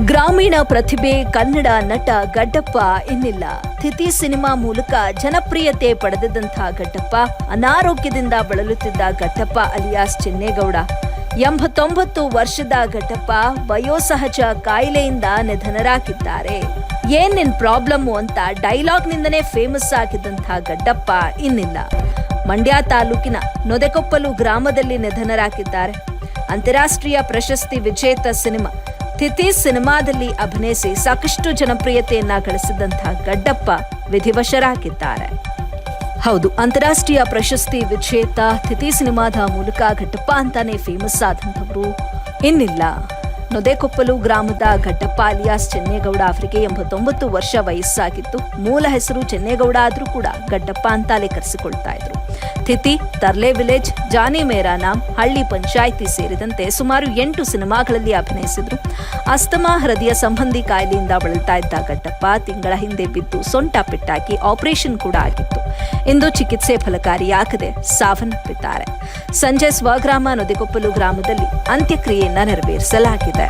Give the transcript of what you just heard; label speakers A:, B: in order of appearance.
A: ಗ್ರಾಮೀಣ ಪ್ರತಿಭೆ ಕನ್ನಡ ನಟ ಗಡ್ಡಪ್ಪ ಇನ್ನಿಲ್ಲ. ತಿಥಿ ಸಿನಿಮಾ ಮೂಲಕ ಜನಪ್ರಿಯತೆ ಪಡೆದಿದ್ದಂಥ ಗಡ್ಡಪ್ಪ ಅನಾರೋಗ್ಯದಿಂದ ಬಳಲುತ್ತಿದ್ದ ಗಡ್ಡಪ್ಪ ಅಲಿಯಾಸ್ ಚಿನ್ನೇಗೌಡ. 89 ವರ್ಷದ ಗಡ್ಡಪ್ಪ ವಯೋಸಹಜ ಕಾಯಿಲೆಯಿಂದ ನಿಧನರಾಗಿದ್ದಾರೆ. ಏನ್ ನಿನ್ ಪ್ರಾಬ್ಲಮ್ಮು ಅಂತ ಡೈಲಾಗ್ನಿಂದನೇ ಫೇಮಸ್ ಆಗಿದ್ದಂಥ ಗಡ್ಡಪ್ಪ ಇನ್ನಿಲ್ಲ. ಮಂಡ್ಯ ತಾಲೂಕಿನ ನೊದೆಕೊಪ್ಪಲು ಗ್ರಾಮದಲ್ಲಿ ನಿಧನರಾಗಿದ್ದಾರೆ. ಅಂತಾರಾಷ್ಟ್ರೀಯ ಪ್ರಶಸ್ತಿ ವಿಜೇತ ಸಿನಿಮಾ ತಿಥಿ ಸಿನಿಮಾದಲ್ಲಿ ಅಭಿನಯಿಸಿ ಸಾಕಷ್ಟು ಜನಪ್ರಿಯತೆಯನ್ನ ಗಳಿಸಿದಂತಹ ಗಡ್ಡಪ್ಪ ವಿಧಿವಶರಾಗಿದ್ದಾರೆ. ಹೌದು, ಅಂತಾರಾಷ್ಟ್ರೀಯ ಪ್ರಶಸ್ತಿ ವಿಜೇತ ತಿಥಿ ಸಿನಿಮಾದ ಮೂಲಕ ಗಡ್ಡಪ್ಪ ಅಂತಾನೆ ಫೇಮಸ್ ಆದಂಥವರು ಇನ್ನಿಲ್ಲ. ನೊದೆಕೊಪ್ಪಲು ಗ್ರಾಮದ ಗಡ್ಡಪ್ಪ ಅಲಿಯಾಸ್ ಚಿನ್ನೇಗೌಡ ಅವರಿಗೆ 89 ವರ್ಷ ವಯಸ್ಸಾಗಿತ್ತು. ಮೂಲ ಹೆಸರು ಚಿನ್ನೇಗೌಡ ಆದ್ರೂ ಕೂಡ ಗಡ್ಡಪ್ಪ ಅಂತಾಲೆ ಕರೆಸಿಕೊಳ್ತಾ ಇದ್ರು. ತಿಥಿ, ತರ್ಲೆ ವಿಲೇಜ್, ಜಾನಿ ಮೇರಾ ನಾಮ್, ಹಳ್ಳಿ ಪಂಚಾಯಿತಿ ಸೇರಿದಂತೆ ಸುಮಾರು 8 ಸಿನಿಮಾಗಳಲ್ಲಿ ಅಭಿನಯಿಸಿದ್ರು. ಅಸ್ತಮಾ, ಹೃದಯ ಸಂಬಂಧಿ ಕಾಯಿಲೆಯಿಂದ ಬಳಲ್ತಾ ಇದ್ದ ಗಡ್ಡಪ್ಪ ತಿಂಗಳ ಹಿಂದೆ ಬಿದ್ದು ಸೊಂಟ ಪೆಟ್ಟಾಗಿ ಆಪರೇಷನ್ ಕೂಡ ಆಗಿತ್ತು. ಇಂದು ಚಿಕಿತ್ಸೆ ಫಲಕಾರಿಯಾಗದೆ ಸಾವನ್ನಪ್ಪಿದ್ದಾರೆ. ಸಂಜೆ ಸ್ವಗ್ರಾಮ ನೊದೆಕೊಪ್ಪಲು ಗ್ರಾಮದಲ್ಲಿ ಅಂತ್ಯಕ್ರಿಯೆಯನ್ನ ನೆರವೇರಿಸಲಾಗಿದೆ.